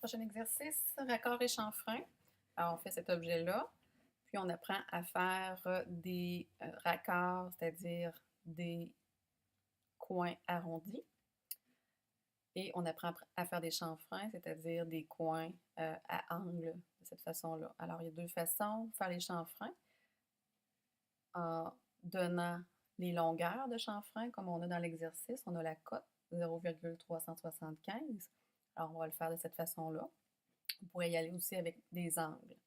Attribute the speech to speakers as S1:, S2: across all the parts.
S1: Prochain exercice, raccord et chanfrein. Alors, on fait cet objet-là, puis on apprend à faire des raccords, c'est-à-dire des coins arrondis. Et on apprend à faire des chanfreins, c'est-à-dire des coins à angle de cette façon-là. Alors, il y a deux façons de faire les chanfreins. En donnant les longueurs de chanfrein, comme on a dans l'exercice, on a la cote 0,375. Alors, on va le faire de cette façon-là. On pourrait y aller aussi avec des angles.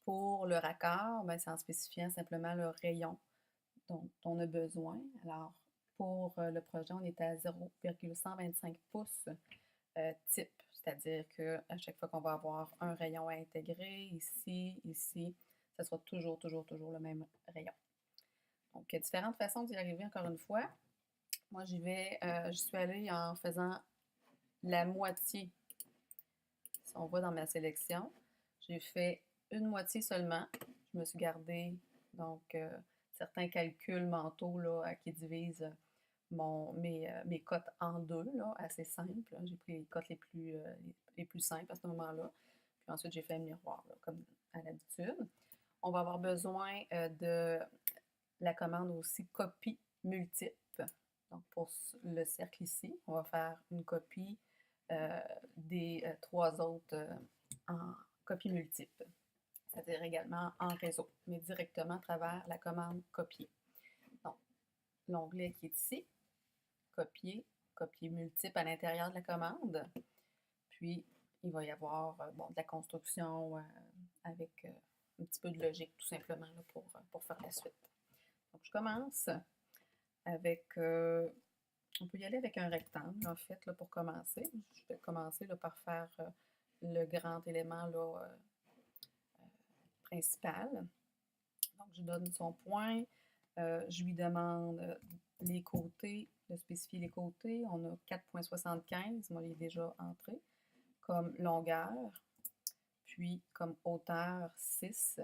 S1: Pour le raccord, ben, c'est en spécifiant simplement le rayon dont on a besoin. Alors, pour le projet, on est à 0,125 pouces type, c'est-à-dire qu'à chaque fois qu'on va avoir un rayon à intégrer, ici, ce sera toujours le même rayon. Donc, il y a différentes façons d'y arriver, encore une fois. Moi, je suis allée en faisant la moitié. Si on voit dans ma sélection, j'ai fait une moitié seulement. Je me suis gardé donc certains calculs mentaux là, qui divisent mes cotes en deux, là, assez simples. J'ai pris les cotes les plus simples à ce moment-là. Puis ensuite, j'ai fait un miroir, là, comme à l'habitude. On va avoir besoin de la commande aussi copie multiple. Donc, pour le cercle ici, on va faire une copie des trois autres en copie multiple, c'est-à-dire également en réseau, mais directement à travers la commande copier. Donc, l'onglet qui est ici, copier, copier multiple à l'intérieur de la commande, puis il va y avoir de la construction avec un petit peu de logique tout simplement là, pour faire la suite. Donc, je commence avec, on peut y aller avec un rectangle en fait là, pour commencer. Je vais commencer là, par faire le grand élément là, principal. Donc, je donne son point. Je lui demande les côtés, de spécifier les côtés. On a 4,75, moi, il est déjà entré, comme longueur. Puis, comme hauteur, 6,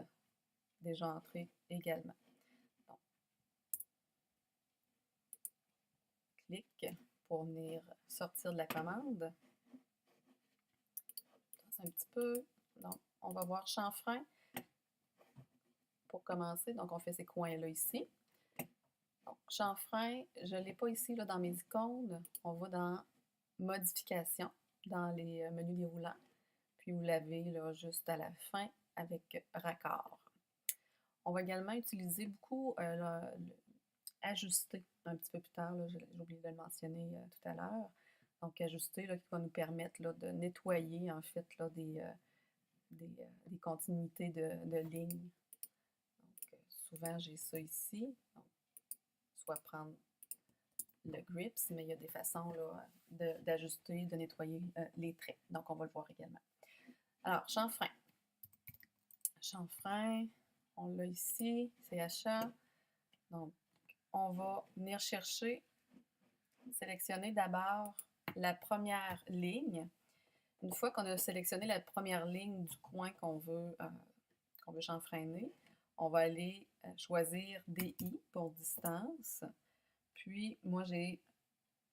S1: déjà entré également. Donc, clic pour venir sortir de la commande. Un petit peu. Donc, on va voir chanfrein pour commencer. Donc, on fait ces coins-là ici. Donc, chanfrein, je ne l'ai pas ici là, dans mes icônes. On va dans modification, dans les menus déroulants. Puis, vous l'avez là, juste à la fin avec raccord. On va également utiliser beaucoup ajuster un petit peu plus tard. J'ai oublié de le mentionner tout à l'heure. Donc, ajuster là, qui va nous permettre là, de nettoyer en fait là, des continuités de lignes. Donc, souvent, j'ai ça ici. Donc, soit prendre le grips, mais il y a des façons d'ajuster, de nettoyer les traits. Donc, on va le voir également. Alors, chanfrein. Chanfrein, on l'a ici, CHA. Donc, on va venir chercher, sélectionner d'abord la première ligne. Une fois qu'on a sélectionné la première ligne du coin qu'on veut chanfreiner, on va aller choisir DI pour distance. Puis, moi, j'ai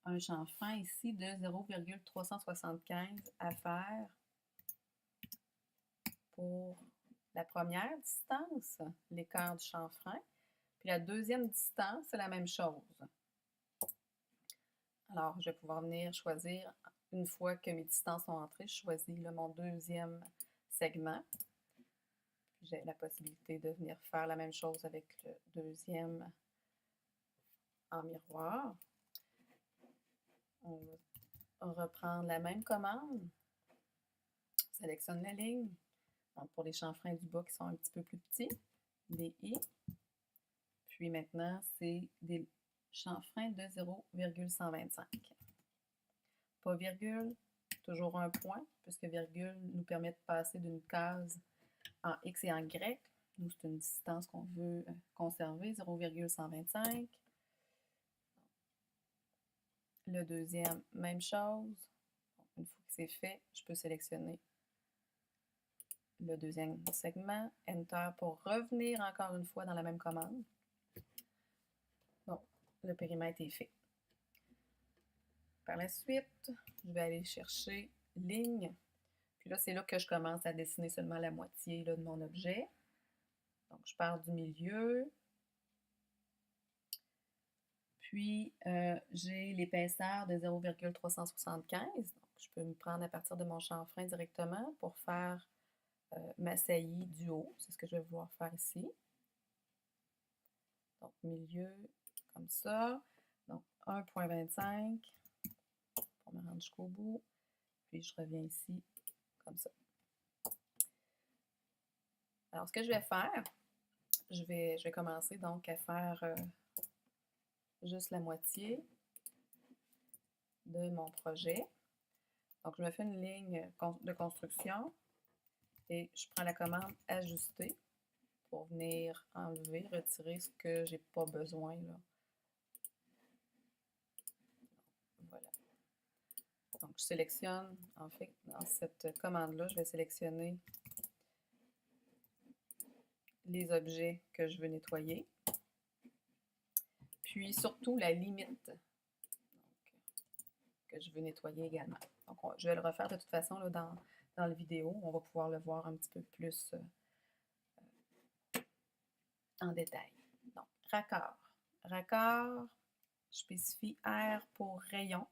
S1: un chanfrein ici de 0,375 à faire pour la première distance, l'écart du chanfrein. Puis la deuxième distance, c'est la même chose. Alors, je vais pouvoir venir choisir, une fois que mes distances sont entrées, je choisis là, mon deuxième segment. J'ai la possibilité de venir faire la même chose avec le deuxième en miroir. On va reprendre la même commande. On sélectionne la ligne. Donc, pour les chanfreins du bas qui sont un petit peu plus petits, des I. Puis maintenant, c'est des chanfreins de 0,125. Pas virgule, toujours un point, puisque virgule nous permet de passer d'une case en X et en Y. Nous, c'est une distance qu'on veut conserver, 0,125. Le deuxième, même chose. Une fois que c'est fait, je peux sélectionner le deuxième segment. Enter pour revenir encore une fois dans la même commande. Donc, le périmètre est fait. Par la suite, je vais aller chercher ligne. Puis là, c'est là que je commence à dessiner seulement la moitié là, de mon objet. Donc, je pars du milieu. Puis, j'ai l'épaisseur de 0,375. Donc, je peux me prendre à partir de mon chanfrein directement pour faire ma saillie du haut. C'est ce que je vais vouloir faire ici. Donc, milieu, comme ça. Donc, 1,25 pour me rendre jusqu'au bout. Puis, je reviens ici, comme ça. Alors, ce que je vais faire, je vais commencer donc à faire juste la moitié de mon projet. Donc, je me fais une ligne de construction et je prends la commande ajuster pour venir enlever, retirer ce que j'ai pas besoin là. Voilà. Donc, je sélectionne, en fait, dans cette commande-là, je vais sélectionner les objets que je veux nettoyer. Puis, surtout, la limite que je veux nettoyer également. Donc, je vais le refaire de toute façon là, dans la vidéo. On va pouvoir le voir un petit peu plus en détail. Donc, raccord. Raccord, je spécifie R pour rayon.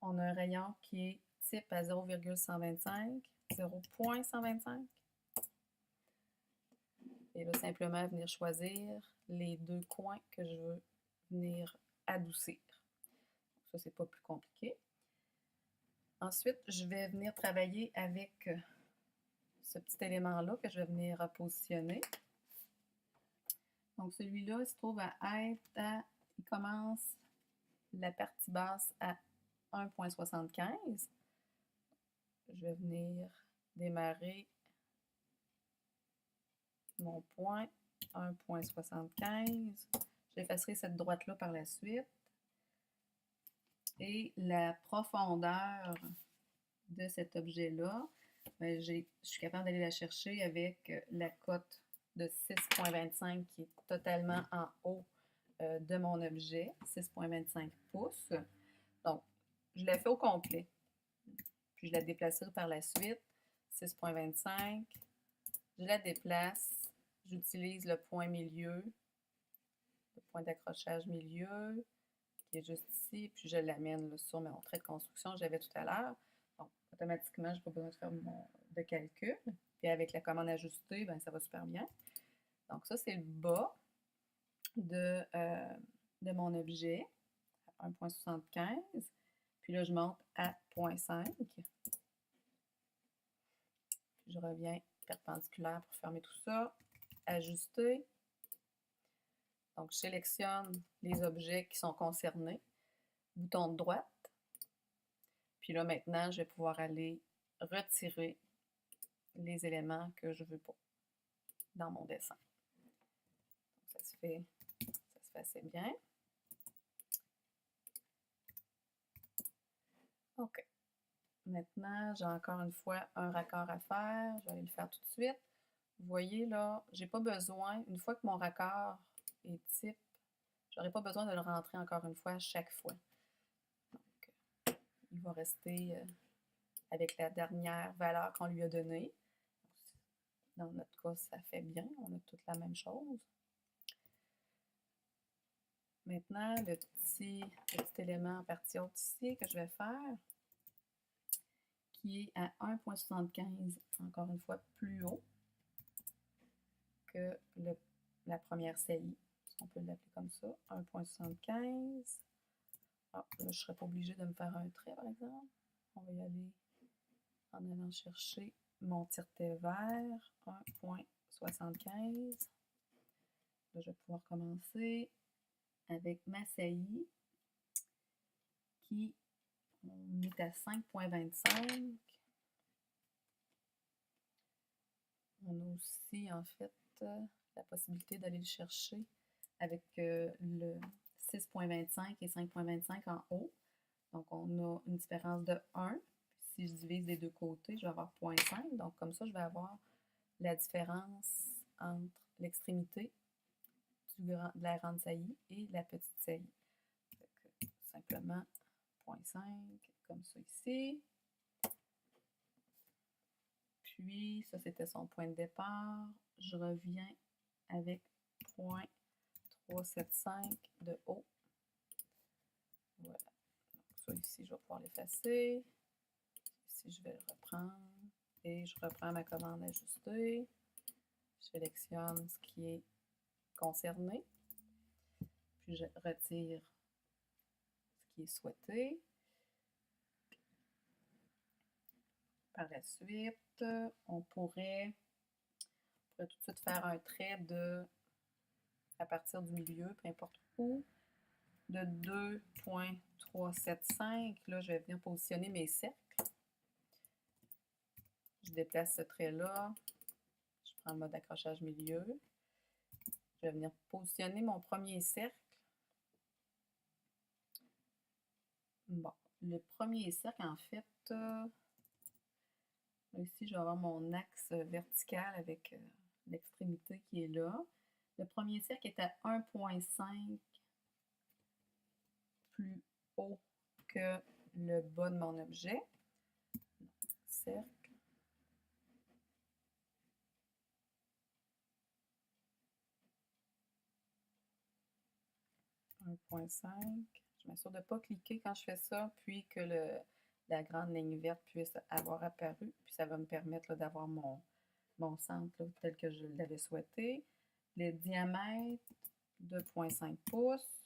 S1: On a un rayon qui est type à 0,125, 0,125. Et là, simplement venir choisir les deux coins que je veux venir adoucir. Ça, c'est pas plus compliqué. Ensuite, je vais venir travailler avec ce petit élément-là que je vais venir positionner. Donc, celui-là, il se trouve à être à... Il commence la partie basse à 1,75. Je vais venir démarrer mon point 1,75. J'effacerai cette droite-là par la suite. Et la profondeur de cet objet-là, ben, je suis capable d'aller la chercher avec la cote de 6,25 qui est totalement en haut de mon objet, 6,25 pouces. Donc, je la fais au complet. Puis je la déplacerai par la suite. 6,25. Je la déplace. J'utilise le point milieu, le point d'accrochage milieu, qui est juste ici, puis je l'amène sur mon trait de construction que j'avais tout à l'heure. Donc, automatiquement, je n'ai pas besoin de faire de calcul. Puis avec la commande ajuster, ben, ça va super bien. Donc ça, c'est le bas de mon objet, à 1,75. Puis là, je monte à 0,5. Puis je reviens perpendiculaire pour fermer tout ça. Ajuster. Donc, je sélectionne les objets qui sont concernés. Bouton de droite. Puis là, maintenant, je vais pouvoir aller retirer les éléments que je veux pas dans mon dessin. Donc, ça se fait assez bien. OK. Maintenant, j'ai encore une fois un raccord à faire. Je vais aller le faire tout de suite. Vous voyez là, j'ai pas besoin, une fois que mon raccord est type, j'aurai pas besoin de le rentrer encore une fois à chaque fois. Donc, il va rester avec la dernière valeur qu'on lui a donnée. Dans notre cas, ça fait bien, on a toute la même chose. Maintenant, le petit élément en partie haute ici que je vais faire, qui est à 1,75, encore une fois plus haut que la première saillie. On peut l'appeler comme ça, 1,75. Ah, là, je ne serais pas obligée de me faire un trait, par exemple. On va y aller en allant chercher mon tire-tête vert, 1,75. Là, je vais pouvoir commencer avec ma saillie qui est à 5,25. On a aussi, en fait, la possibilité d'aller le chercher avec le 6,25 et 5,25 en haut. Donc, on a une différence de 1. Si je divise les deux côtés, je vais avoir 0,5. Donc, comme ça, je vais avoir la différence entre l'extrémité de la grande saillie et la petite saillie. Donc, simplement 1,5, comme ça ici. Puis, ça, c'était son point de départ. Je reviens avec 0,375 de haut. Voilà. Donc, ça, ici, je vais pouvoir l'effacer. Ici, je vais le reprendre. Et je reprends ma commande ajustée. Je sélectionne ce qui est concerné. Puis, je retire ce qui est souhaité. Par la suite, on pourrait tout de suite faire un trait à partir du milieu, peu importe où, de 2,375. Là, je vais venir positionner mes cercles. Je déplace ce trait-là. Je prends le mode accrochage milieu. Je vais venir positionner mon premier cercle. Bon, le premier cercle, en fait, ici, je vais avoir mon axe vertical avec l'extrémité qui est là. Le premier cercle est à 1,5 plus haut que le bas de mon objet. Cercle. « 1,5. Je m'assure de ne pas cliquer quand je fais ça, puis que la grande ligne verte puisse avoir apparu. Puis ça va me permettre d'avoir mon centre là, tel que je l'avais souhaité. Le diamètre, 2,5 pouces.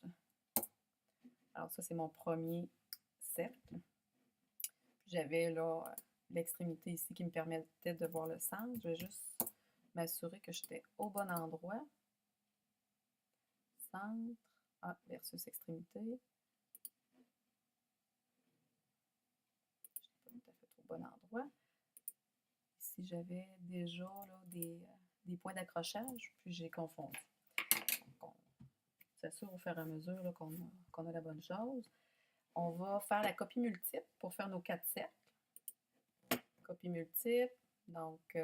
S1: Alors ça, c'est mon premier cercle. J'avais là l'extrémité ici qui me permettait de voir le centre. Je vais juste m'assurer que j'étais au bon endroit. Centre, versus extrémité. Je n'étais pas tout à fait au bon endroit. Ici, j'avais déjà là, des points d'accrochage, puis j'ai confondu. Donc, on s'assure au fur et à mesure qu'on a la bonne chose. On va faire la copie multiple pour faire nos 4 cercles. Copie multiple. Donc,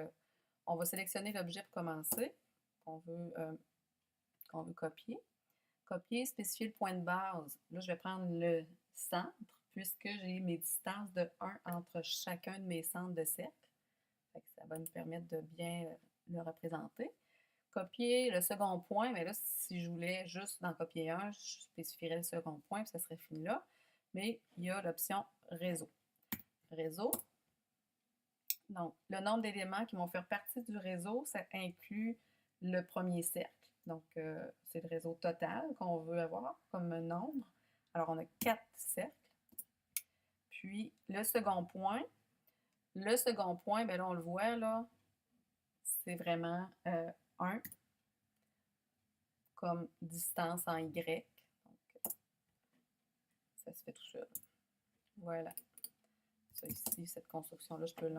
S1: on va sélectionner l'objet pour commencer, qu'on veut copier. Copier, spécifier le point de base. Là, je vais prendre le centre, puisque j'ai mes distances de 1 entre chacun de mes centres de cercle. Ça va me permettre de bien le représenter. Copier le second point, mais là, si je voulais juste d'en copier un, je spécifierais le second point, puis ça serait fini là. Mais il y a l'option réseau. Réseau. Donc, le nombre d'éléments qui vont faire partie du réseau, ça inclut le premier cercle. Donc, c'est le réseau total qu'on veut avoir comme nombre. Alors, on a 4 cercles. Puis, le second point, bien là, on le voit, là, c'est vraiment 1 comme distance en Y. Donc, ça se fait tout seul. Voilà. Ça ici, cette construction-là, je peux